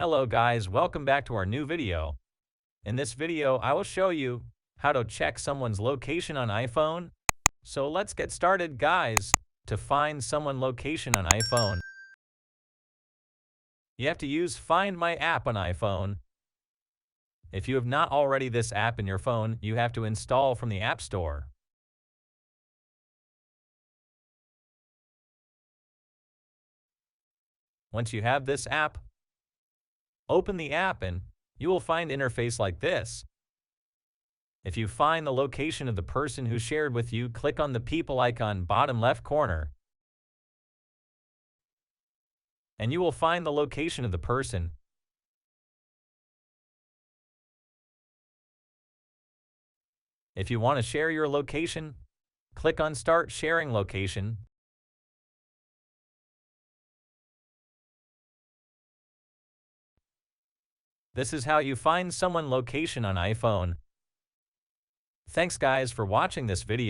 Hello guys, welcome back to our new video. In this video, I will show you how to check someone's location on iPhone. So let's get started guys. To find someone's location on iPhone, you have to use Find My app on iPhone. If you have not already this app in your phone, you have to install from the App Store. Once you have this app, open the app and you will find interface like this. If you find the location of the person who shared with you, click on the people icon bottom left corner, and you will find the location of the person. If you want to share your location, click on Start Sharing Location. This is how you find someone's location on iPhone. Thanks guys for watching this video.